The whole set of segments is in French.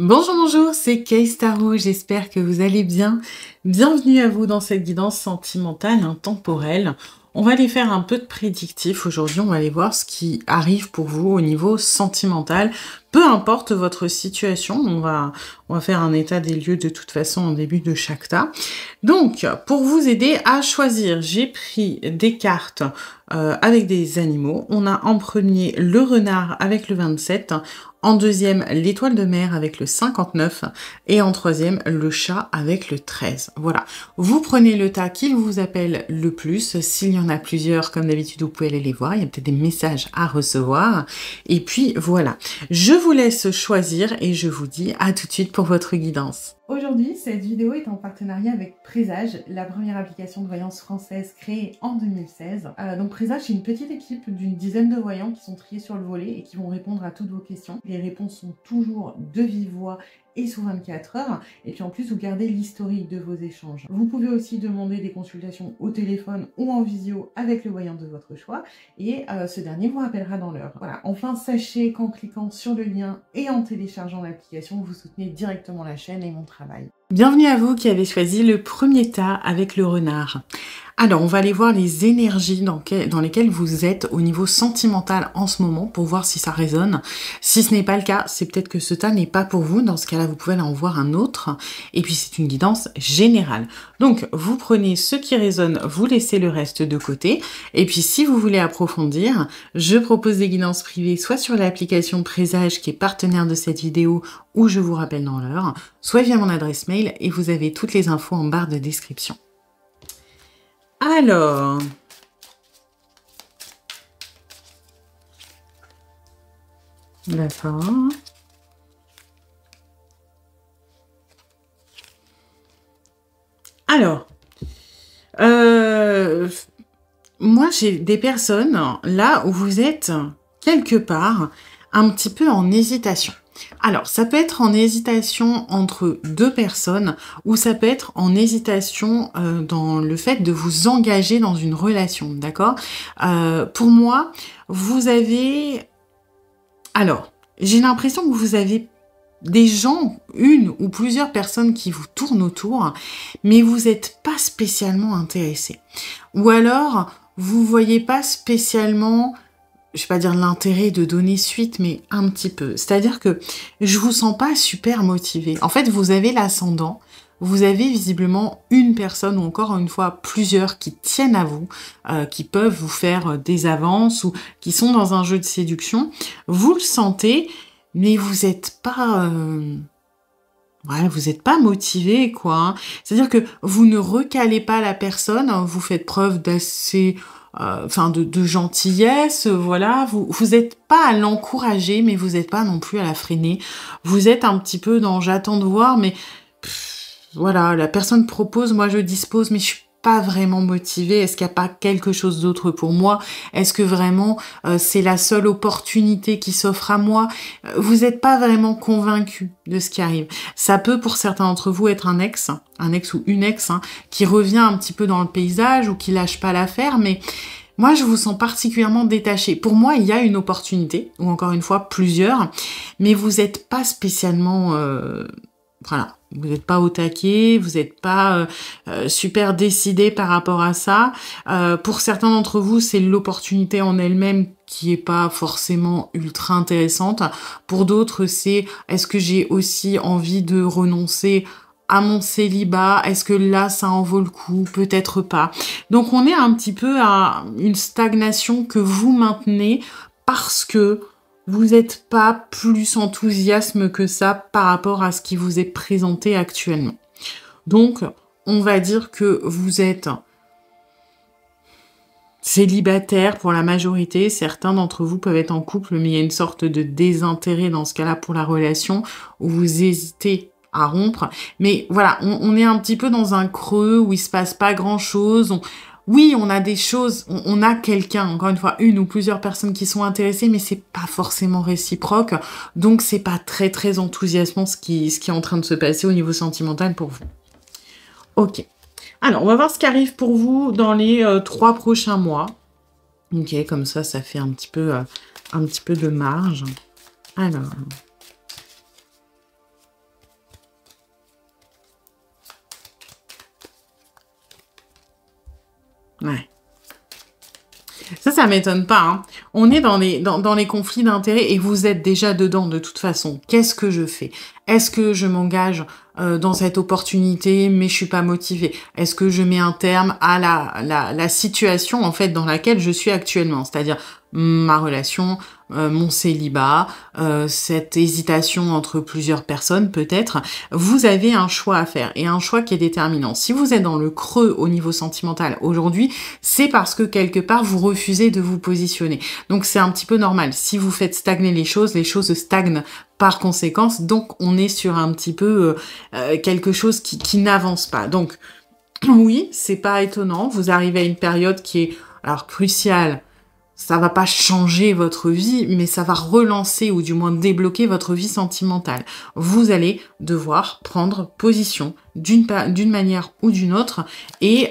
Bonjour, bonjour, c'est Kay Tarot, j'espère que vous allez bien. Bienvenue à vous dans cette guidance sentimentale intemporelle. On va aller faire un peu de prédictif aujourd'hui, on va aller voir ce qui arrive pour vous au niveau sentimental. Peu importe votre situation, on va faire un état des lieux de toute façon en début de chaque tas. Donc, pour vous aider à choisir, j'ai pris des cartes avec des animaux. On a en premier le renard avec le 27, en deuxième l'étoile de mer avec le 59 et en troisième le chat avec le 13. Voilà, vous prenez le tas qui vous appelle le plus. S'il y en a plusieurs, comme d'habitude, vous pouvez aller les voir. Il y a peut-être des messages à recevoir. Et puis voilà, je vous laisse choisir et je vous dis à tout de suite pour votre guidance. Aujourd'hui, cette vidéo est en partenariat avec Présage, la première application de voyance française créée en 2016. Donc Présage, c'est une petite équipe d'une dizaine de voyants qui sont triés sur le volet et qui vont répondre à toutes vos questions. Les réponses sont toujours de vive voix et sous 24 heures. Et puis en plus, vous gardez l'historique de vos échanges. Vous pouvez aussi demander des consultations au téléphone ou en visio avec le voyant de votre choix. Et ce dernier vous rappellera dans l'heure. Voilà. Enfin, sachez qu'en cliquant sur le lien et en téléchargeant l'application, vous soutenez directement la chaîne et mon travail. Bienvenue à vous qui avez choisi le premier tas avec le renard. Alors, on va aller voir les énergies dans lesquelles vous êtes au niveau sentimental en ce moment pour voir si ça résonne. Si ce n'est pas le cas, c'est peut-être que ce tas n'est pas pour vous. Dans ce cas-là, vous pouvez aller en voir un autre. Et puis, c'est une guidance générale. Donc, vous prenez ce qui résonne, vous laissez le reste de côté. Et puis, si vous voulez approfondir, je propose des guidances privées, soit sur l'application Présage qui est partenaire de cette vidéo, où je vous rappelle dans l'heure, soit via mon adresse mail et vous avez toutes les infos en barre de description. Alors, d'accord. Alors, moi j'ai des personnes là où vous êtes quelque part un petit peu en hésitation. Alors, ça peut être en hésitation entre deux personnes ou ça peut être en hésitation dans le fait de vous engager dans une relation, d'accord? Pour moi, vous avez... Alors, j'ai l'impression que vous avez des gens, une ou plusieurs personnes qui vous tournent autour, mais vous n'êtes pas spécialement intéressé. Ou alors, vous voyez pas spécialement... je vais pas dire l'intérêt de donner suite, mais un petit peu. C'est-à-dire que je vous sens pas super motivée. En fait, vous avez l'ascendant, vous avez visiblement une personne ou encore une fois plusieurs qui tiennent à vous, qui peuvent vous faire des avances ou qui sont dans un jeu de séduction. Vous le sentez, mais vous êtes pas... ouais, vous n'êtes pas motivé, quoi. Hein. C'est-à-dire que vous ne recalez pas la personne, vous faites preuve d'assez... de gentillesse, voilà, vous n'êtes pas à l'encourager, mais vous n'êtes pas non plus à la freiner. Vous êtes un petit peu dans j'attends de voir, mais voilà, la personne propose, moi je dispose, mais je suis pas vraiment motivée. Est-ce qu'il n'y a pas quelque chose d'autre pour moi? Est-ce que vraiment c'est la seule opportunité qui s'offre à moi? Vous n'êtes pas vraiment convaincu de ce qui arrive. Ça peut pour certains d'entre vous être un ex ou une ex, hein, qui revient un petit peu dans le paysage ou qui lâche pas l'affaire, mais moi je vous sens particulièrement détaché. Pour moi, il y a une opportunité, ou encore une fois plusieurs, mais vous n'êtes pas spécialement... voilà. Vous n'êtes pas au taquet, vous n'êtes pas super décidé par rapport à ça. Pour certains d'entre vous, c'est l'opportunité en elle-même qui est pas forcément ultra intéressante. Pour d'autres, c'est est-ce que j'ai aussi envie de renoncer à mon célibat? Est-ce que là, ça en vaut le coup? Peut-être pas. Donc, on est un petit peu à une stagnation que vous maintenez parce que vous n'êtes pas plus enthousiasme que ça par rapport à ce qui vous est présenté actuellement. Donc, on va dire que vous êtes célibataire pour la majorité. Certains d'entre vous peuvent être en couple, mais il y a une sorte de désintérêt dans ce cas-là pour la relation, où vous hésitez à rompre. Mais voilà, on est un petit peu dans un creux où il se passe pas grand-chose. Oui, on a des choses, on a quelqu'un, encore une fois, une ou plusieurs personnes qui sont intéressées, mais c'est pas forcément réciproque, donc c'est pas très très enthousiasmant ce qui est en train de se passer au niveau sentimental pour vous. Ok, alors on va voir ce qui arrive pour vous dans les 3 prochains mois. Ok, comme ça fait un petit peu de marge. Alors... Ouais. Ça m'étonne pas, hein. On est dans les conflits d'intérêts et vous êtes déjà dedans de toute façon. Qu'est-ce que je fais? Est-ce que je m'engage dans cette opportunité, mais je suis pas motivée? Est-ce que je mets un terme à la situation en fait dans laquelle je suis actuellement? C'est-à-dire ma relation, mon célibat, cette hésitation entre plusieurs personnes peut-être. Vous avez un choix à faire et un choix qui est déterminant. Si vous êtes dans le creux au niveau sentimental aujourd'hui, c'est parce que quelque part vous refusez de vous positionner. Donc c'est un petit peu normal. Si vous faites stagner les choses stagnent par conséquence. Donc on est sur un petit peu quelque chose qui n'avance pas. Donc oui, c'est pas étonnant. Vous arrivez à une période qui est alors cruciale. Ça va pas changer votre vie, mais ça va relancer ou du moins débloquer votre vie sentimentale. Vous allez devoir prendre position d'une manière ou d'une autre et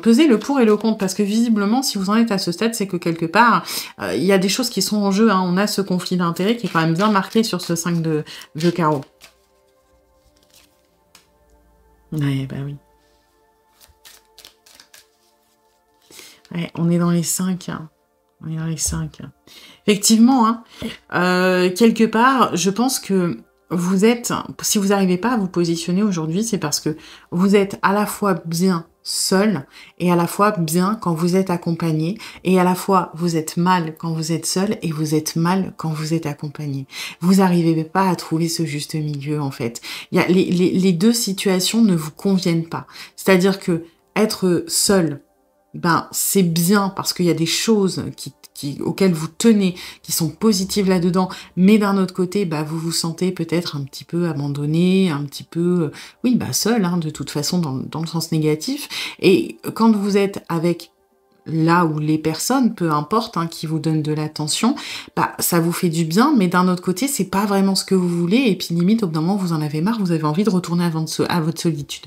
peser le pour et le contre. Parce que visiblement, si vous en êtes à ce stade, c'est que quelque part, il y a des choses qui sont en jeu. Hein. On a ce conflit d'intérêts qui est quand même bien marqué sur ce 5 de carreau. Ouais, bah oui. Ouais, on est dans les 5. Hein. On est dans les 5. Effectivement, hein, quelque part, je pense que vous êtes, si vous n'arrivez pas à vous positionner aujourd'hui, c'est parce que vous êtes à la fois bien seul et à la fois bien quand vous êtes accompagné et à la fois vous êtes mal quand vous êtes seul et vous êtes mal quand vous êtes accompagné. Vous n'arrivez pas à trouver ce juste milieu en fait. Il y a les deux situations ne vous conviennent pas. C'est-à-dire que être seul, c'est bien parce qu'il y a des choses auxquelles vous tenez, qui sont positives là-dedans, mais d'un autre côté, vous vous sentez peut-être un petit peu abandonné, un petit peu, seul, hein, de toute façon, dans le sens négatif. Et quand vous êtes avec là où les personnes, peu importe, hein, qui vous donnent de l'attention, ça vous fait du bien, mais d'un autre côté, c'est pas vraiment ce que vous voulez, et puis limite, au bout d'un moment, vous en avez marre, vous avez envie de retourner à votre solitude.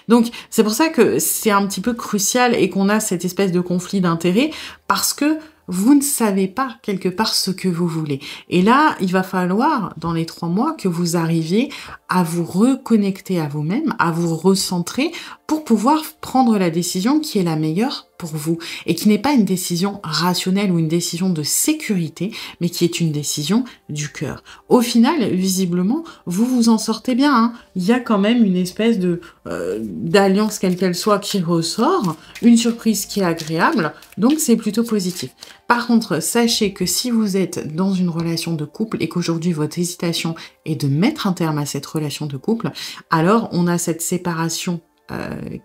Donc, c'est pour ça que c'est un petit peu crucial et qu'on a cette espèce de conflit d'intérêts, parce que vous ne savez pas quelque part ce que vous voulez. Et là, il va falloir, dans les 3 mois, que vous arriviez à vous reconnecter à vous-même, à vous recentrer pour pouvoir prendre la décision qui est la meilleure pour vous et qui n'est pas une décision rationnelle ou une décision de sécurité, mais qui est une décision du cœur. Au final, visiblement, vous vous en sortez bien. Hein. Il y a quand même une espèce de d'alliance, quelle qu'elle soit, qui ressort, une surprise qui est agréable, donc c'est plutôt positif. Par contre, sachez que si vous êtes dans une relation de couple et qu'aujourd'hui votre hésitation est de mettre un terme à cette relation de couple, alors on a cette séparation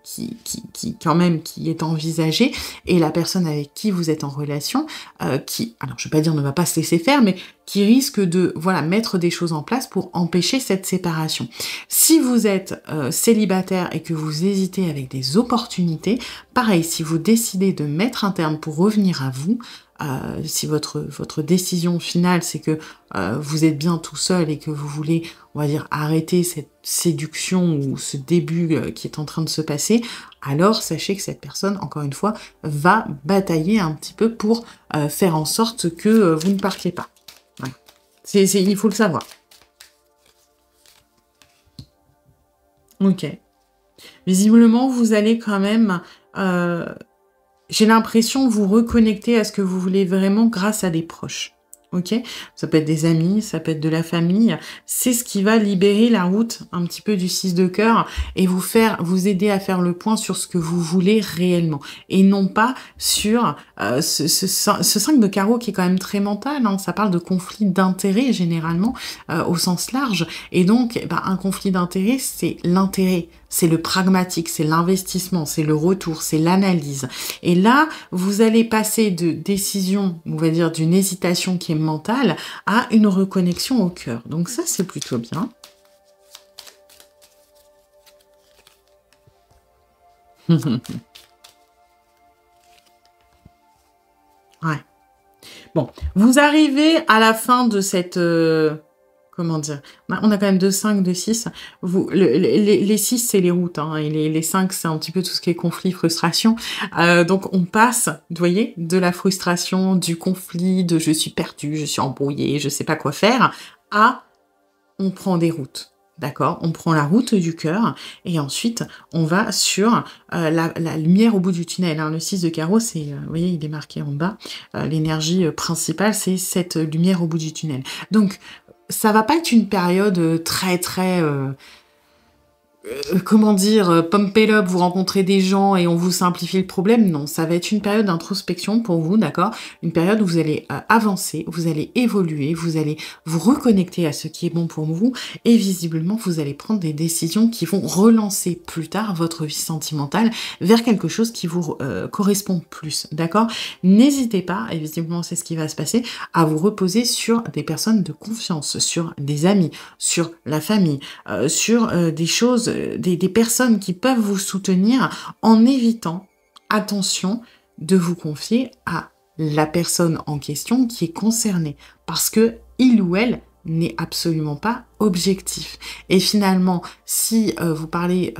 qui est envisagée, et la personne avec qui vous êtes en relation, alors je vais pas dire ne va pas se laisser faire, mais qui risque de mettre des choses en place pour empêcher cette séparation. Si vous êtes célibataire et que vous hésitez avec des opportunités, pareil, si vous décidez de mettre un terme pour revenir à vous, si votre décision finale c'est que vous êtes bien tout seul et que vous voulez, on va dire, arrêter cette séduction ou ce début qui est en train de se passer, alors sachez que cette personne, encore une fois, va batailler un petit peu pour faire en sorte que vous ne partiez pas. Voilà. Il faut le savoir. Ok. Visiblement, vous allez quand même... j'ai l'impression vous reconnecter à ce que vous voulez vraiment grâce à des proches. Ok, ça peut être des amis, ça peut être de la famille. C'est ce qui va libérer la route un petit peu du 6 de cœur et vous aider à faire le point sur ce que vous voulez réellement. Et non pas sur ce 5 de carreau qui est quand même très mental. Hein. Ça parle de conflit d'intérêts généralement au sens large. Et donc, un conflit d'intérêts, c'est l'intérêt. C'est le pragmatique, c'est l'investissement, c'est le retour, c'est l'analyse. Et là, vous allez passer de décision, on va dire d'une hésitation qui est mentale, à une reconnexion au cœur. Donc ça, c'est plutôt bien. Ouais. Bon, vous arrivez à la fin de cette... comment dire, on a quand même 2 5, 2 6. Les 6, c'est les routes, hein, et les 5, c'est un petit peu tout ce qui est conflit, frustration. Donc, on passe, vous voyez, de la frustration, du conflit, de je suis perdu, je suis embrouillé, je sais pas quoi faire, à on prend des routes. d'accord? On prend la route du cœur et ensuite on va sur la lumière au bout du tunnel, hein. Le 6 de carreau, c'est, vous voyez, il est marqué en bas. L'énergie principale, c'est cette lumière au bout du tunnel. Donc, ça va pas être une période très, très... comment dire, pump it up, vous rencontrez des gens et on vous simplifie le problème. Non, ça va être une période d'introspection pour vous, d'accord? Une période où vous allez avancer, vous allez évoluer, vous allez vous reconnecter à ce qui est bon pour vous et visiblement, vous allez prendre des décisions qui vont relancer plus tard votre vie sentimentale vers quelque chose qui vous correspond plus, d'accord? N'hésitez pas, et visiblement c'est ce qui va se passer, à vous reposer sur des personnes de confiance, sur des amis, sur la famille, sur des choses, des personnes qui peuvent vous soutenir en évitant, attention, de vous confier à la personne en question qui est concernée. Parce que il ou elle n'est absolument pas objectif. Et finalement, si vous parlez,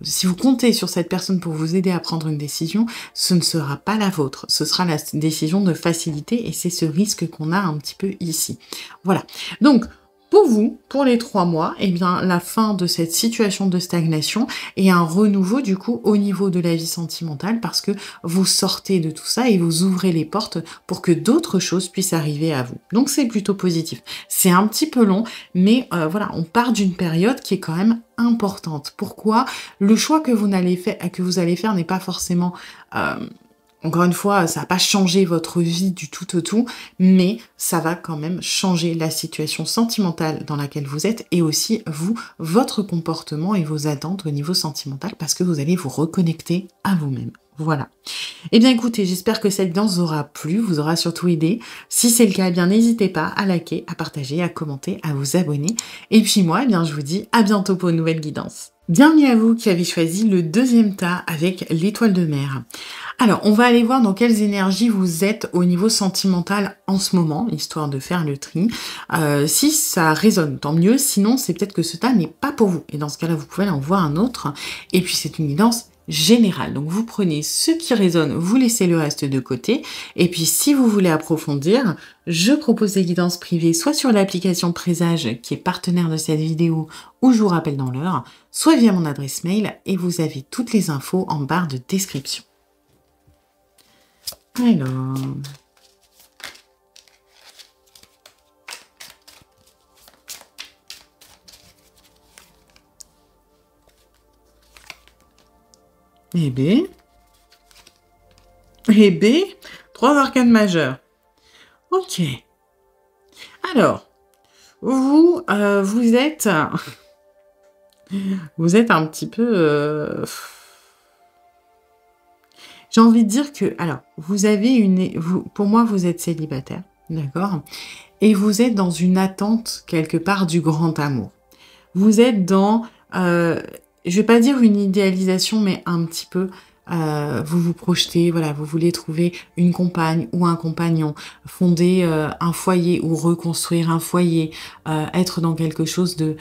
si vous comptez sur cette personne pour vous aider à prendre une décision, ce ne sera pas la vôtre. Ce sera la décision de facilité et c'est ce risque qu'on a un petit peu ici. Voilà. Donc, pour vous, pour les 3 mois, eh bien, la fin de cette situation de stagnation et un renouveau, du coup, au niveau de la vie sentimentale parce que vous sortez de tout ça et vous ouvrez les portes pour que d'autres choses puissent arriver à vous. Donc, c'est plutôt positif. C'est un petit peu long, mais voilà, on part d'une période qui est quand même importante. Pourquoi? Le choix que vous allez faire n'est pas forcément... encore une fois, ça va pas changer votre vie du tout au tout, mais ça va quand même changer la situation sentimentale dans laquelle vous êtes et aussi vous, votre comportement et vos attentes au niveau sentimental parce que vous allez vous reconnecter à vous-même. Voilà. Eh bien écoutez, j'espère que cette guidance vous aura plu, vous aura surtout aidé. Si c'est le cas, eh bien n'hésitez pas à liker, à partager, à commenter, à vous abonner. Et puis moi, eh bien je vous dis à bientôt pour une nouvelle guidance. Bienvenue à vous qui avez choisi le deuxième tas avec l'étoile de mer. Alors, on va aller voir dans quelles énergies vous êtes au niveau sentimental en ce moment, histoire de faire le tri. Si ça résonne, tant mieux. Sinon, c'est peut-être que ce tas n'est pas pour vous. Et dans ce cas-là, vous pouvez en voir un autre. Et puis, c'est une guidance générale. Donc, vous prenez ce qui résonne, vous laissez le reste de côté. Et puis, si vous voulez approfondir, je propose des guidances privées, soit sur l'application Présage, qui est partenaire de cette vidéo, ou je vous rappelle dans l'heure, soit via mon adresse mail. Et vous avez toutes les infos en barre de description. Alors... Eh B. Et B, 3 arcanes majeures. Ok. Alors, vous, vous êtes un petit peu... J'ai envie de dire que, alors, vous avez pour moi, vous êtes célibataire, d'accord? Et vous êtes dans une attente, quelque part, du grand amour. Vous êtes dans, je vais pas dire une idéalisation, mais un petit peu, vous vous projetez, voilà, vous voulez trouver une compagne ou un compagnon, fonder un foyer ou reconstruire un foyer, être dans quelque chose de...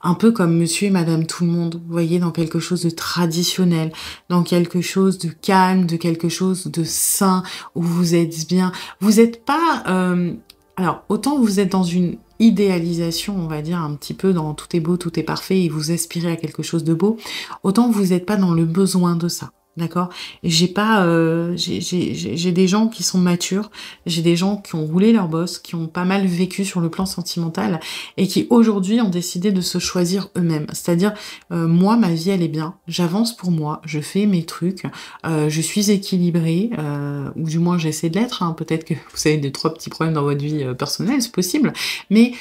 un peu comme monsieur et madame tout le monde, vous voyez, dans quelque chose de traditionnel, dans quelque chose de calme, de quelque chose de sain, où vous êtes bien. Vous n'êtes pas... alors, autant vous êtes dans une idéalisation, on va dire, un petit peu dans tout est beau, tout est parfait, et vous aspirez à quelque chose de beau, autant vous n'êtes pas dans le besoin de ça. D'accord? J'ai pas, j'ai des gens qui sont matures, j'ai des gens qui ont roulé leur bosse, qui ont pas mal vécu sur le plan sentimental et qui aujourd'hui ont décidé de se choisir eux-mêmes. C'est-à-dire, moi, ma vie, elle est bien, j'avance pour moi, je fais mes trucs, je suis équilibrée, ou du moins j'essaie de l'être, hein. Peut-être que vous avez des 3 petits problèmes dans votre vie personnelle, c'est possible, mais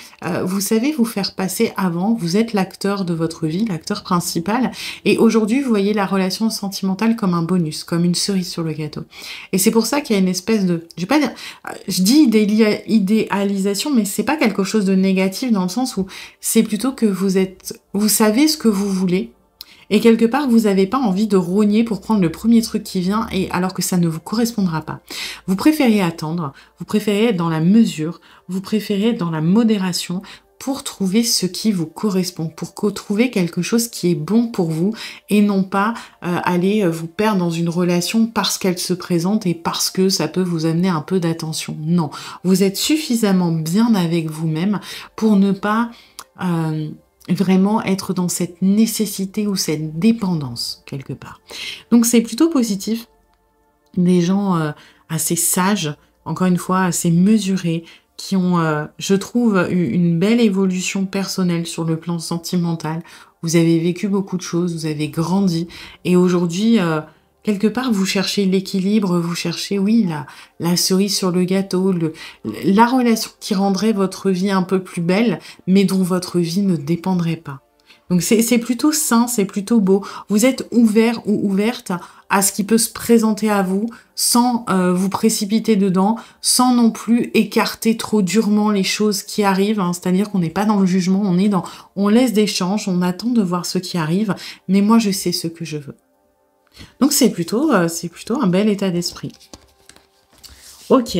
vous savez vous faire passer avant, vous êtes l'acteur de votre vie, l'acteur principal, et aujourd'hui, vous voyez la relation sentimentale comme un bonus, comme une cerise sur le gâteau. Et c'est pour ça qu'il y a une espèce de... Je vais pas dire... Je dis idéalisation, mais c'est pas quelque chose de négatif dans le sens où c'est plutôt que vous savez ce que vous voulez, et quelque part, vous n'avez pas envie de rogner pour prendre le premier truc qui vient, et alors que ça ne vous correspondra pas. Vous préférez attendre, vous préférez être dans la mesure, vous préférez être dans la modération, pour trouver ce qui vous correspond, pour trouver quelque chose qui est bon pour vous et non pas aller vous perdre dans une relation parce qu'elle se présente et parce que ça peut vous amener un peu d'attention. Non, vous êtes suffisamment bien avec vous-même pour ne pas vraiment être dans cette nécessité ou cette dépendance, quelque part. Donc c'est plutôt positif. Des gens assez sages, encore une fois, assez mesurés, qui ont, je trouve, eu une belle évolution personnelle sur le plan sentimental. Vous avez vécu beaucoup de choses, vous avez grandi, et aujourd'hui, quelque part, vous cherchez l'équilibre, vous cherchez, oui, la cerise sur le gâteau, la relation qui rendrait votre vie un peu plus belle, mais dont votre vie ne dépendrait pas. Donc c'est plutôt sain, c'est plutôt beau. Vous êtes ouvert ou ouverte à ce qui peut se présenter à vous, sans vous précipiter dedans, sans non plus écarter trop durement les choses qui arrivent, hein. C'est-à-dire qu'on n'est pas dans le jugement, on laisse des chances, on attend de voir ce qui arrive, mais moi je sais ce que je veux. Donc c'est plutôt un bel état d'esprit. Ok.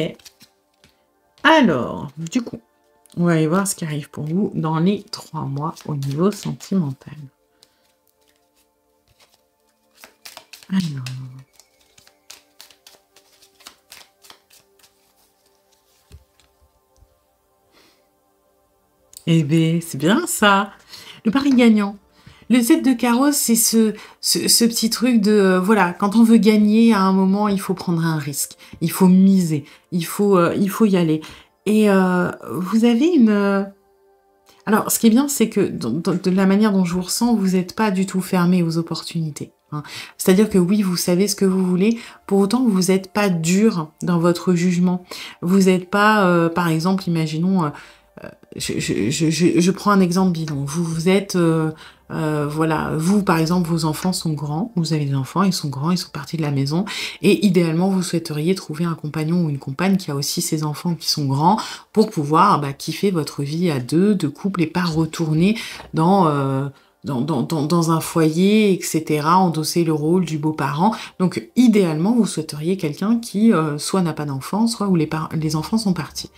Alors, du coup, on va aller voir ce qui arrive pour vous dans les 3 mois au niveau sentimental. Alors... Eh bien, c'est bien ça. Le pari gagnant. Le 7 de carreau, c'est ce petit truc de... voilà, quand on veut gagner, à un moment, il faut prendre un risque. Il faut miser. Il faut y aller. Et vous avez une... Alors, ce qui est bien, c'est que de la manière dont je vous ressens, vous n'êtes pas du tout fermé aux opportunités, hein. C'est-à-dire que oui, vous savez ce que vous voulez, pour autant, vous n'êtes pas dur dans votre jugement. Vous n'êtes pas, par exemple, imaginons... je prends un exemple bidon. Vous êtes, voilà, vous par exemple, vos enfants sont grands, vous avez des enfants, ils sont grands, ils sont partis de la maison, et idéalement, vous souhaiteriez trouver un compagnon ou une compagne qui a aussi ses enfants qui sont grands pour pouvoir kiffer votre vie à deux, de couple, et pas retourner dans un foyer, etc., endosser le rôle du beau-parent. Donc, idéalement, vous souhaiteriez quelqu'un qui soit n'a pas d'enfants, soit où les enfants sont partis.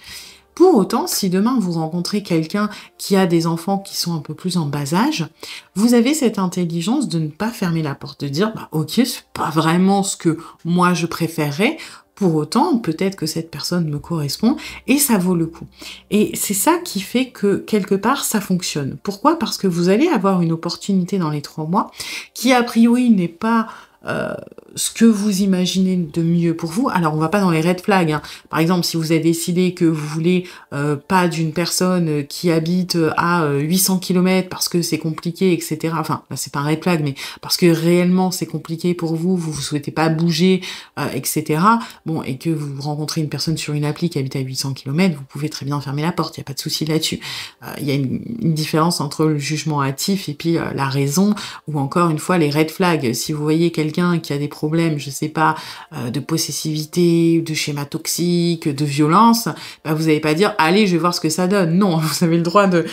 Pour autant, si demain vous rencontrez quelqu'un qui a des enfants qui sont un peu plus en bas âge, vous avez cette intelligence de ne pas fermer la porte, de dire ok, c'est pas vraiment ce que moi je préférerais, pour autant, peut-être que cette personne me correspond et ça vaut le coup. Et c'est ça qui fait que, quelque part, ça fonctionne. Pourquoi? Parce que vous allez avoir une opportunité dans les 3 mois qui, a priori, n'est pas... ce que vous imaginez de mieux pour vous. Alors, on va pas dans les red flags, hein. Par exemple, si vous avez décidé que vous voulez pas d'une personne qui habite à 800 km parce que c'est compliqué, etc. Enfin, là, c'est pas un red flag, mais parce que réellement, c'est compliqué pour vous, vous souhaitez pas bouger, etc. Bon, et que vous rencontrez une personne sur une appli qui habite à 800 km, vous pouvez très bien fermer la porte, il n'y a pas de souci là-dessus. Il y a une différence entre le jugement hâtif et puis la raison, ou encore une fois, les red flags. Si vous voyez quelqu'un qui a des problèmes, je sais pas, de possessivité, de schéma toxique, de violence, vous n'allez pas dire allez, je vais voir ce que ça donne. Non, vous avez le droit de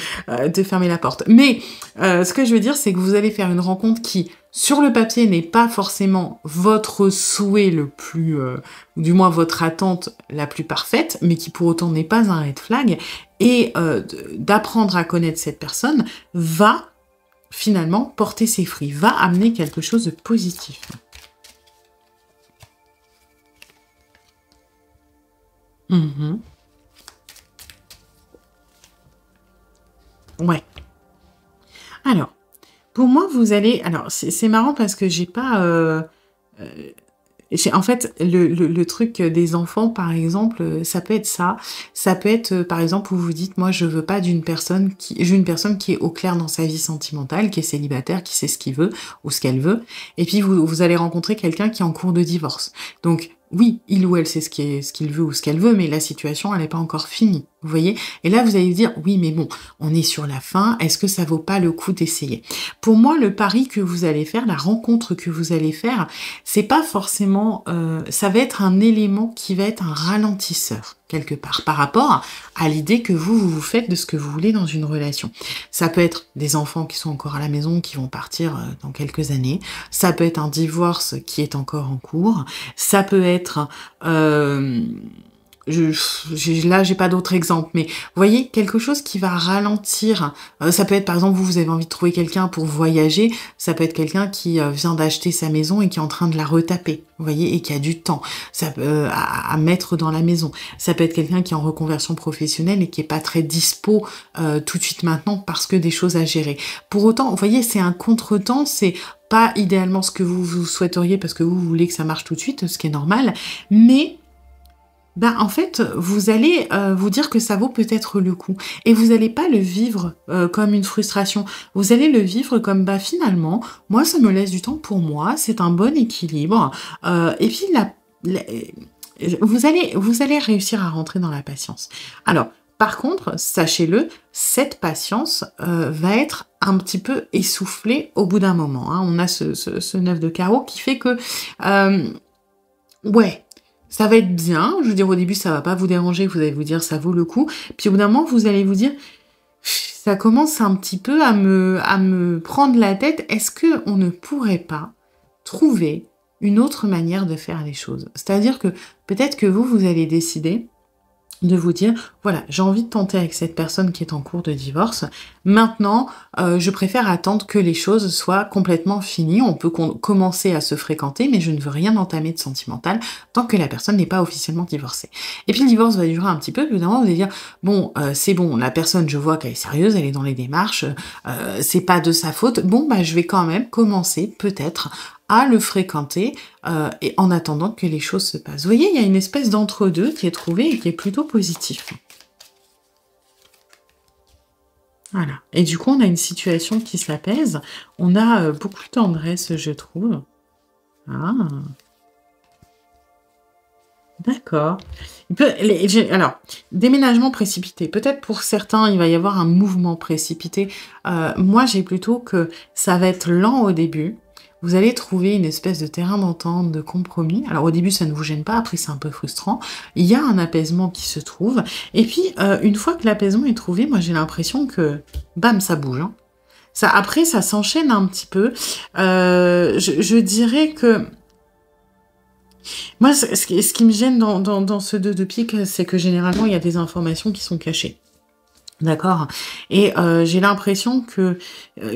fermer la porte. Mais ce que je veux dire, c'est que vous allez faire une rencontre qui, sur le papier, n'est pas forcément votre souhait le plus, ou du moins votre attente la plus parfaite, mais qui pour autant n'est pas un red flag. Et d'apprendre à connaître cette personne va finalement porter ses fruits, va amener quelque chose de positif. Ouais. Alors, pour moi, vous allez... Alors, c'est marrant parce que j'ai pas... en fait, le truc des enfants, par exemple, ça peut être ça. Ça peut être, par exemple, où vous dites, moi, je veux pas d'une personne qui... Je veux une personne qui est au clair dans sa vie sentimentale, qui est célibataire, qui sait ce qu'il veut ou ce qu'elle veut. Et puis, vous allez rencontrer quelqu'un qui est en cours de divorce. Donc, oui, il ou elle sait ce qu'il veut ou ce qu'elle veut, mais la situation, elle n'est pas encore finie. Vous voyez? Et là, vous allez vous dire, oui, mais bon, on est sur la fin, est-ce que ça vaut pas le coup d'essayer? Pour moi, le pari que vous allez faire, la rencontre que vous allez faire, c'est pas forcément... ça va être un élément qui va être un ralentisseur, quelque part, par rapport à l'idée que vous faites de ce que vous voulez dans une relation. Ça peut être des enfants qui sont encore à la maison, qui vont partir dans quelques années. Ça peut être un divorce qui est encore en cours. Ça peut être... là, j'ai pas d'autres exemples, mais vous voyez, quelque chose qui va ralentir. Ça peut être, par exemple, vous avez envie de trouver quelqu'un pour voyager. Ça peut être quelqu'un qui vient d'acheter sa maison et qui est en train de la retaper, vous voyez, et qui a du temps à mettre dans la maison. Ça peut être quelqu'un qui est en reconversion professionnelle et qui est pas très dispo tout de suite maintenant parce que des choses à gérer. Pour autant, vous voyez, c'est un contretemps, c'est pas idéalement ce que vous souhaiteriez parce que vous voulez que ça marche tout de suite, ce qui est normal, mais en fait, vous allez vous dire que ça vaut peut-être le coup. Et vous n'allez pas le vivre comme une frustration. Vous allez le vivre comme, finalement, moi, ça me laisse du temps pour moi, c'est un bon équilibre. Et puis, vous allez réussir à rentrer dans la patience. Alors, par contre, sachez-le, cette patience va être un petit peu essoufflée au bout d'un moment. Hein. On a ce 9 de carreau qui fait que, ouais, ça va être bien. Je veux dire, au début, ça va pas vous déranger. Vous allez vous dire, ça vaut le coup. Puis au bout d'un moment, vous allez vous dire, ça commence un petit peu à me prendre la tête. Est-ce que on ne pourrait pas trouver une autre manière de faire les choses? C'est-à-dire que peut-être que vous allez décider de vous dire, voilà, j'ai envie de tenter avec cette personne qui est en cours de divorce. Maintenant, je préfère attendre que les choses soient complètement finies. On peut commencer à se fréquenter, mais je ne veux rien entamer de sentimental tant que la personne n'est pas officiellement divorcée. Et puis le divorce va durer un petit peu, puis évidemment, vous allez dire, bon, c'est bon, la personne, je vois qu'elle est sérieuse, elle est dans les démarches, c'est pas de sa faute. Bon, je vais quand même commencer, peut-être, à le fréquenter et en attendant que les choses se passent. Vous voyez, il y a une espèce d'entre-deux qui est trouvé et qui est plutôt positif. Voilà. Et du coup, on a une situation qui s'apaise. On a beaucoup de tendresse, je trouve. Ah, d'accord. Alors, déménagement précipité. Peut-être pour certains, il va y avoir un mouvement précipité. Moi, j'ai plutôt que ça va être lent au début. Vous allez trouver une espèce de terrain d'entente, de compromis. Alors au début, ça ne vous gêne pas, après c'est un peu frustrant. Il y a un apaisement qui se trouve. Et puis, une fois que l'apaisement est trouvé, moi j'ai l'impression que, bam, ça bouge. Hein. Après, ça s'enchaîne un petit peu. Je dirais que... Moi, ce qui me gêne dans ce 2 de pique, c'est que généralement, il y a des informations qui sont cachées. D'accord. Et j'ai l'impression que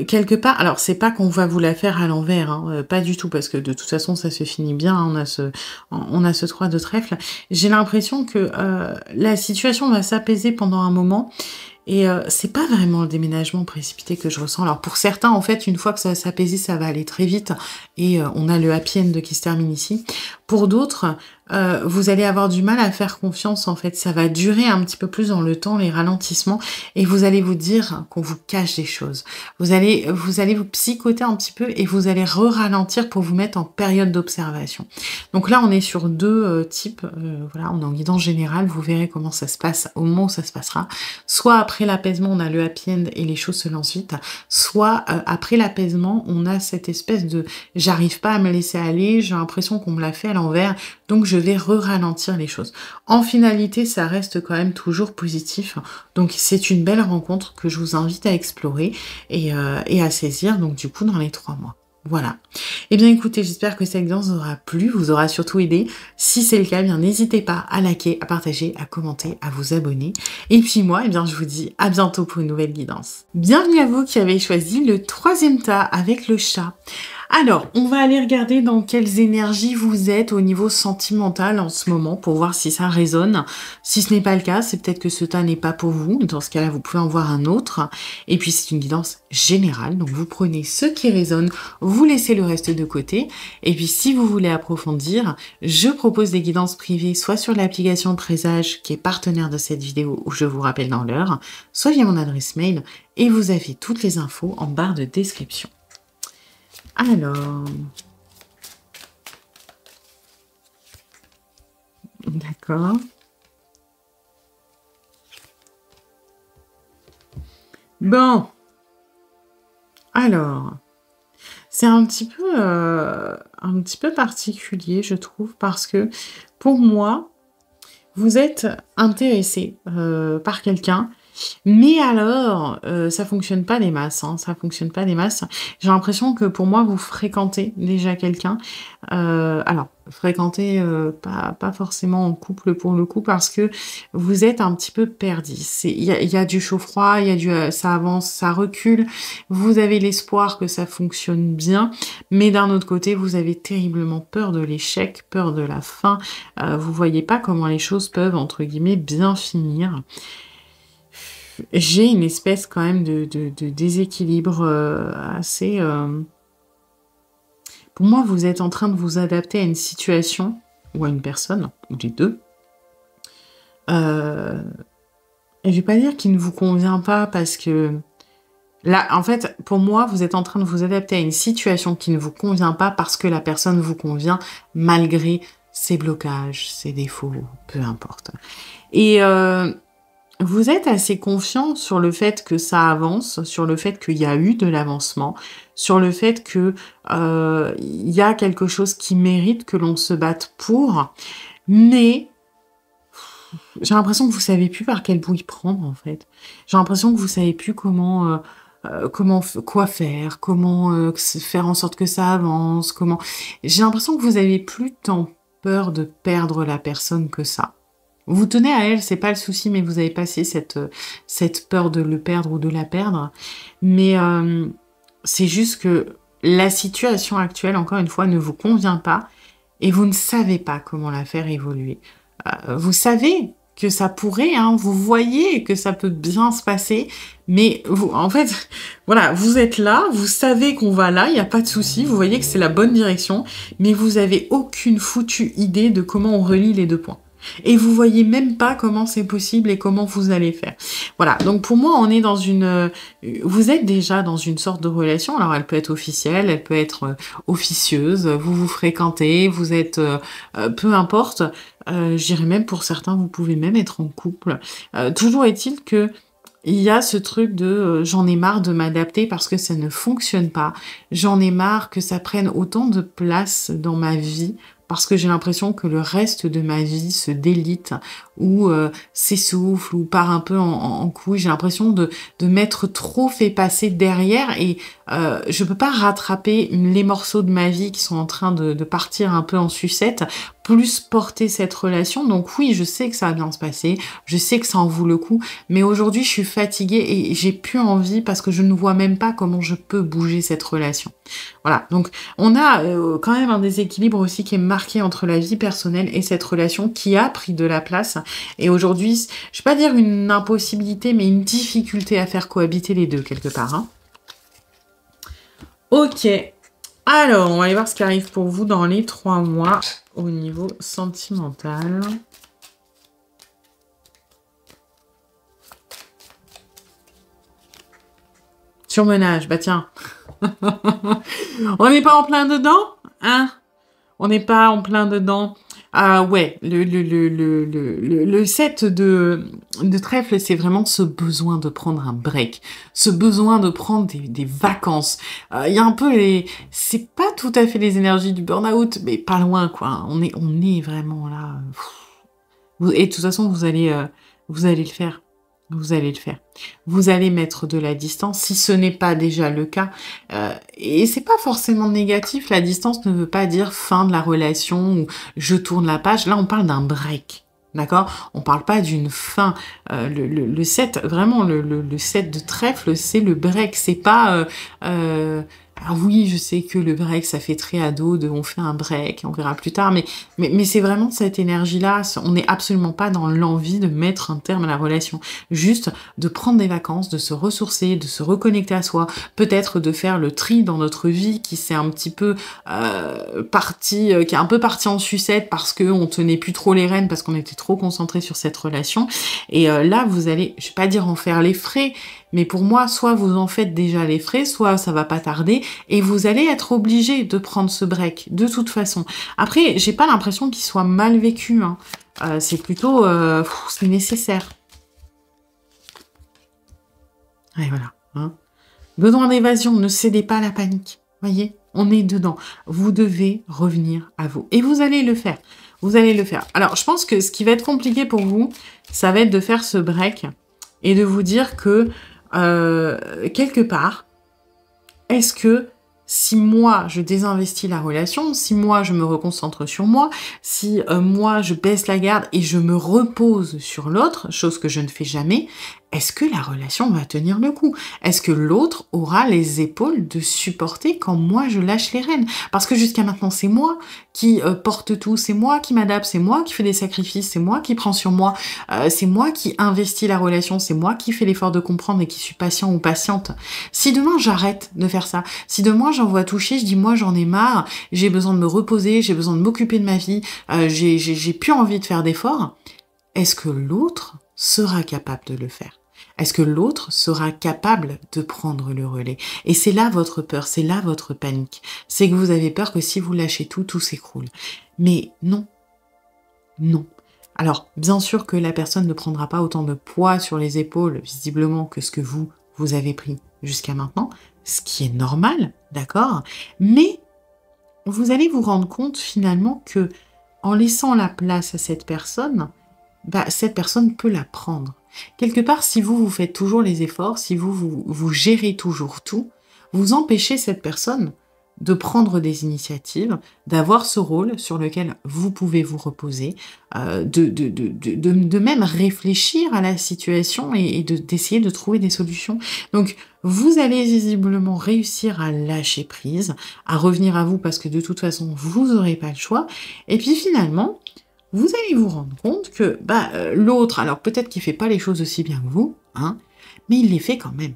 quelque part, alors c'est pas qu'on va vous la faire à l'envers, hein, pas du tout, parce que de toute façon ça se finit bien. Hein, on a ce 3 de trèfle. J'ai l'impression que la situation va s'apaiser pendant un moment. Et c'est pas vraiment le déménagement précipité que je ressens. Alors pour certains, en fait, une fois que ça va s'apaiser, ça va aller très vite. Et on a le happy end qui se termine ici. Pour d'autres, vous allez avoir du mal à faire confiance, en fait. Ça va durer un petit peu plus dans le temps, les ralentissements. Et vous allez vous dire qu'on vous cache des choses. Vous allez vous psychoter un petit peu et vous allez ralentir pour vous mettre en période d'observation. Donc là, on est sur deux types. Voilà, on est en guidance générale. Vous verrez comment ça se passe au moment où ça se passera. Soit après l'apaisement, on a le happy end et les choses se lancent vite. Soit après l'apaisement, on a cette espèce de « j'arrive pas à me laisser aller, j'ai l'impression qu'on me l'a fait à l'envers, donc je vais ralentir les choses ». En finalité, ça reste quand même toujours positif. Donc c'est une belle rencontre que je vous invite à explorer et à saisir, donc du coup, dans les 3 mois. Voilà. Eh bien écoutez, j'espère que cette guidance vous aura plu, vous aura surtout aidé. Si c'est le cas, bien n'hésitez pas à liker, à partager, à commenter, à vous abonner. Et puis moi, eh bien je vous dis à bientôt pour une nouvelle guidance. Bienvenue à vous qui avez choisi le 3e tas avec le chat. Alors, on va aller regarder dans quelles énergies vous êtes au niveau sentimental en ce moment pour voir si ça résonne. Si ce n'est pas le cas, c'est peut-être que ce tas n'est pas pour vous. Dans ce cas-là, vous pouvez en voir un autre. Et puis, c'est une guidance générale. Donc, vous prenez ce qui résonne, vous laissez le reste de côté. Et puis, si vous voulez approfondir, je propose des guidances privées, soit sur l'application Présage, qui est partenaire de cette vidéo, où je vous rappelle dans l'heure, soit via mon adresse mail. Et vous avez toutes les infos en barre de description. Alors, d'accord. Bon, alors, c'est un petit peu particulier, je trouve, parce que pour moi, vous êtes intéressé par quelqu'un. Mais alors, ça fonctionne pas des masses, hein, ça fonctionne pas des masses. J'ai l'impression que pour moi, vous fréquentez déjà quelqu'un. Alors, fréquenter, pas forcément en couple pour le coup, parce que vous êtes un petit peu perdu. Il y a du chaud-froid, il y a du ça avance, ça recule. Vous avez l'espoir que ça fonctionne bien, mais d'un autre côté, vous avez terriblement peur de l'échec, peur de la fin. Vous voyez pas comment les choses peuvent, entre guillemets, bien finir. J'ai une espèce quand même de déséquilibre assez... Pour moi, vous êtes en train de vous adapter à une situation, ou à une personne, ou les deux. Et je vais pas dire qu'il ne vous convient pas, parce que... Là, en fait, pour moi, vous êtes en train de vous adapter à une situation qui ne vous convient pas parce que la personne vous convient, malgré ses blocages, ses défauts, peu importe. Et vous êtes assez confiant sur le fait que ça avance, sur le fait qu'il y a eu de l'avancement, sur le fait que il y a quelque chose qui mérite que l'on se batte pour, mais j'ai l'impression que vous savez plus par quel bout y prendre, en fait. J'ai l'impression que vous savez plus quoi faire, comment faire en sorte que ça avance, comment... J'ai l'impression que vous avez plus tant peur de perdre la personne que ça. Vous tenez à elle, c'est pas le souci, mais vous avez passé cette peur de le perdre ou de la perdre. Mais c'est juste que la situation actuelle, encore une fois, ne vous convient pas et vous ne savez pas comment la faire évoluer. Vous savez que ça pourrait, hein, vous voyez que ça peut bien se passer, mais vous, en fait, voilà, vous êtes là, vous savez qu'on va là, il n'y a pas de souci, vous voyez que c'est la bonne direction, mais vous avez aucune foutue idée de comment on relie les deux points. Et vous voyez même pas comment c'est possible et comment vous allez faire. Voilà, donc pour moi, on est dans une... Vous êtes déjà dans une sorte de relation, alors elle peut être officielle, elle peut être officieuse, vous vous fréquentez, vous êtes... peu importe, je dirais même pour certains, vous pouvez même être en couple. Toujours est-il que il y a ce truc de j'en ai marre de m'adapter parce que ça ne fonctionne pas. J'en ai marre que ça prenne autant de place dans ma vie parce que j'ai l'impression que le reste de ma vie se délite ou s'essouffle ou part un peu en couille. J'ai l'impression de m'être trop fait passer derrière et je peux pas rattraper les morceaux de ma vie qui sont en train de partir un peu en sucette, plus porter cette relation. Donc oui, je sais que ça va bien se passer, je sais que ça en vaut le coup, mais aujourd'hui je suis fatiguée et j'ai plus envie parce que je ne vois même pas comment je peux bouger cette relation. Voilà, donc on a quand même un déséquilibre aussi qui est marqué entre la vie personnelle et cette relation qui a pris de la place. Et aujourd'hui, je vais pas dire une impossibilité, mais une difficulté à faire cohabiter les deux quelque part. Hein. Ok, alors on va aller voir ce qui arrive pour vous dans les 3 mois au niveau sentimental. Surmenage, bah tiens. On n'est pas en plein dedans, hein? On n'est pas en plein dedans. Ah ouais, le set de trèfle, c'est vraiment ce besoin de prendre un break, ce besoin de prendre des vacances. Il y a un peu c'est pas tout à fait les énergies du burn-out, mais pas loin quoi. On est vraiment là. Et de toute façon, vous allez le faire. Vous allez le faire. Vous allez mettre de la distance, si ce n'est pas déjà le cas. Et c'est pas forcément négatif. La distance ne veut pas dire fin de la relation ou je tourne la page. Là, on parle d'un break. D'accord? On parle pas d'une fin. Le set, vraiment, le set de trèfle, c'est le break. C'est pas... ah oui, je sais que le break, ça fait très ado, on fait un break, on verra plus tard, mais c'est vraiment cette énergie-là, on n'est absolument pas dans l'envie de mettre un terme à la relation, juste de prendre des vacances, de se ressourcer, de se reconnecter à soi, peut-être de faire le tri dans notre vie qui s'est un petit peu qui est un peu parti en sucette parce que on tenait plus trop les rênes, parce qu'on était trop concentré sur cette relation, et là, vous allez, je vais pas dire en faire les frais, mais pour moi, soit vous en faites déjà les frais, soit ça va pas tarder, et vous allez être obligé de prendre ce break, de toute façon. Après, j'ai pas l'impression qu'il soit mal vécu, hein. C'est plutôt... c'est nécessaire. Et voilà. Hein. Besoin d'évasion, ne cédez pas à la panique. Voyez, on est dedans. Vous devez revenir à vous. Et vous allez le faire. Vous allez le faire. Alors, je pense que ce qui va être compliqué pour vous, ça va être de faire ce break et de vous dire que... quelque part, est-ce que si moi, je désinvestis la relation, si moi, je me reconcentre sur moi, si moi, je baisse la garde et je me repose sur l'autre, chose que je ne fais jamais, est-ce que la relation va tenir le coup? Est-ce que l'autre aura les épaules de supporter quand moi, je lâche les rênes? Parce que jusqu'à maintenant, c'est moi qui porte tout, c'est moi qui m'adapte, c'est moi qui fais des sacrifices, c'est moi qui prends sur moi, c'est moi qui investis la relation, c'est moi qui fais l'effort de comprendre et qui suis patient ou patiente. Si demain, j'arrête de faire ça, si demain, j'envoie toucher, je dis moi, j'en ai marre, j'ai besoin de me reposer, j'ai besoin de m'occuper de ma vie, j'ai plus envie de faire d'efforts, est-ce que l'autre sera capable de le faire? Est-ce que l'autre sera capable de prendre le relais? Et c'est là votre peur, c'est là votre panique. C'est que vous avez peur que si vous lâchez tout, tout s'écroule. Mais non, non. Alors, bien sûr que la personne ne prendra pas autant de poids sur les épaules, visiblement, que ce que vous avez pris jusqu'à maintenant, ce qui est normal, d'accord? Mais vous allez vous rendre compte finalement que en laissant la place à cette personne peut la prendre. Quelque part, si vous faites toujours les efforts, si vous gérez toujours tout, vous empêchez cette personne de prendre des initiatives, d'avoir ce rôle sur lequel vous pouvez vous reposer, de même réfléchir à la situation et d'essayer de trouver des solutions. Donc, vous allez visiblement réussir à lâcher prise, à revenir à vous parce que de toute façon, vous n'aurez pas le choix. Et puis finalement, vous allez vous rendre compte que l'autre, alors peut-être qu'il fait pas les choses aussi bien que vous, hein, mais il les fait quand même.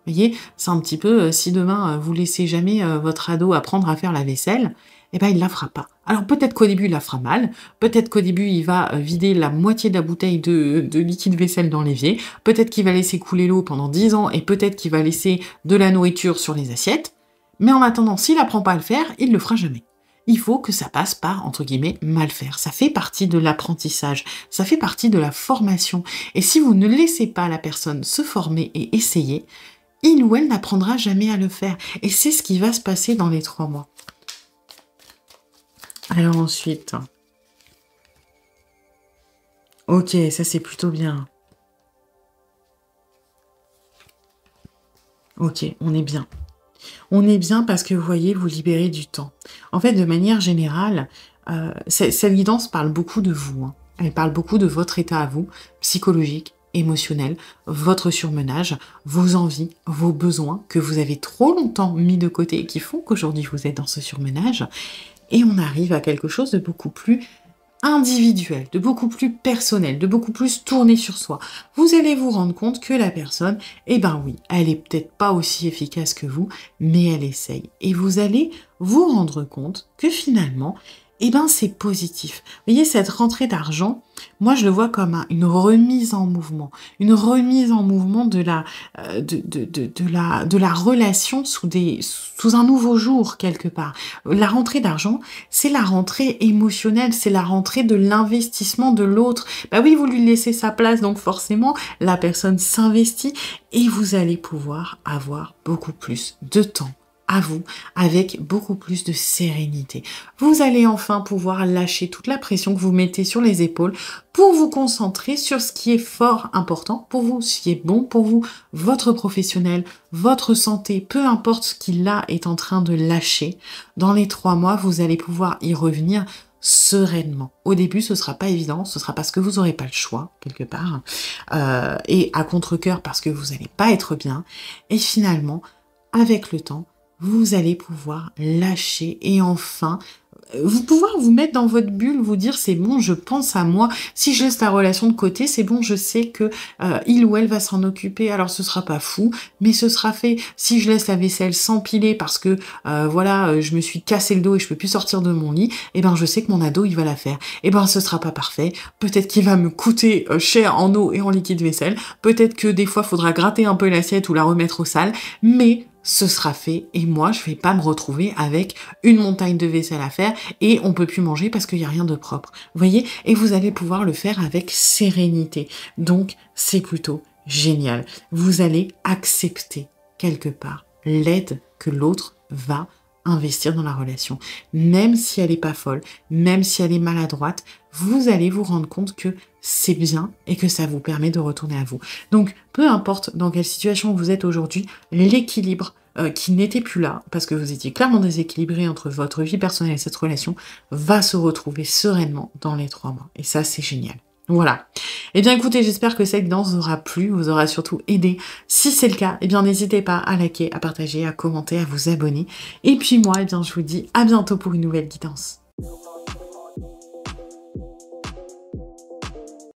Vous voyez, c'est un petit peu, si demain vous laissez jamais votre ado apprendre à faire la vaisselle, il la fera pas. Alors peut-être qu'au début il la fera mal, peut-être qu'au début il va vider la moitié de la bouteille de liquide vaisselle dans l'évier, peut-être qu'il va laisser couler l'eau pendant 10 ans et peut-être qu'il va laisser de la nourriture sur les assiettes, mais en attendant, s'il apprend pas à le faire, il le fera jamais. Il faut que ça passe par, entre guillemets, mal faire. Ça fait partie de l'apprentissage, ça fait partie de la formation. Et si vous ne laissez pas la personne se former et essayer, il ou elle n'apprendra jamais à le faire. Et c'est ce qui va se passer dans les 3 mois. Alors ensuite... Ok, ça c'est plutôt bien. Ok, on est bien. On est bien parce que vous voyez, vous libérez du temps. En fait, de manière générale, cette guidance parle beaucoup de vous. Hein. Elle parle beaucoup de votre état à vous, psychologique, émotionnel, votre surmenage, vos envies, vos besoins que vous avez trop longtemps mis de côté et qui font qu'aujourd'hui vous êtes dans ce surmenage. Et on arrive à quelque chose de beaucoup plus individuel, de beaucoup plus personnel, de beaucoup plus tourné sur soi. Vous allez vous rendre compte que la personne, oui, elle est peut-être pas aussi efficace que vous, mais elle essaye. Et vous allez vous rendre compte que finalement, c'est positif. Vous voyez, cette rentrée d'argent, moi je le vois comme une remise en mouvement. Une remise en mouvement de la relation sous un nouveau jour, quelque part. La rentrée d'argent, c'est la rentrée émotionnelle, c'est la rentrée de l'investissement de l'autre. Oui, vous lui laissez sa place, donc forcément, la personne s'investit et vous allez pouvoir avoir beaucoup plus de temps à vous, avec beaucoup plus de sérénité. Vous allez enfin pouvoir lâcher toute la pression que vous mettez sur les épaules pour vous concentrer sur ce qui est fort important pour vous, ce qui est bon pour vous, votre professionnel, votre santé, peu importe ce qui là est en train de lâcher. Dans les 3 mois, vous allez pouvoir y revenir sereinement. Au début, ce sera pas évident, ce sera parce que vous n'aurez pas le choix, quelque part, et à contre-cœur parce que vous n'allez pas être bien. Et finalement, avec le temps, vous allez pouvoir lâcher et enfin pouvoir vous mettre dans votre bulle, vous dire c'est bon, je pense à moi. Si je laisse la relation de côté, c'est bon, je sais que il ou elle va s'en occuper. Alors ce sera pas fou, mais ce sera fait. Si je laisse la vaisselle s'empiler parce que je me suis cassé le dos et je peux plus sortir de mon lit, je sais que mon ado il va la faire. Ce sera pas parfait. Peut-être qu'il va me coûter cher en eau et en liquide vaisselle. Peut-être que des fois faudra gratter un peu l'assiette ou la remettre au sale, mais ce sera fait et moi je vais pas me retrouver avec une montagne de vaisselle à faire et on peut plus manger parce qu'il y a rien de propre. Vous voyez? Et vous allez pouvoir le faire avec sérénité. Donc c'est plutôt génial. Vous allez accepter quelque part l'aide que l'autre va investir dans la relation. Même si elle est pas folle, même si elle est maladroite, vous allez vous rendre compte que c'est bien et que ça vous permet de retourner à vous. Donc, peu importe dans quelle situation vous êtes aujourd'hui, l'équilibre qui n'était plus là, parce que vous étiez clairement déséquilibré entre votre vie personnelle et cette relation, va se retrouver sereinement dans les 3 mois. Et ça, c'est génial. Voilà. Eh bien, écoutez, j'espère que cette guidance vous aura plu, vous aura surtout aidé. Si c'est le cas, eh bien, n'hésitez pas à liker, à partager, à commenter, à vous abonner. Et puis moi, eh bien, je vous dis à bientôt pour une nouvelle guidance.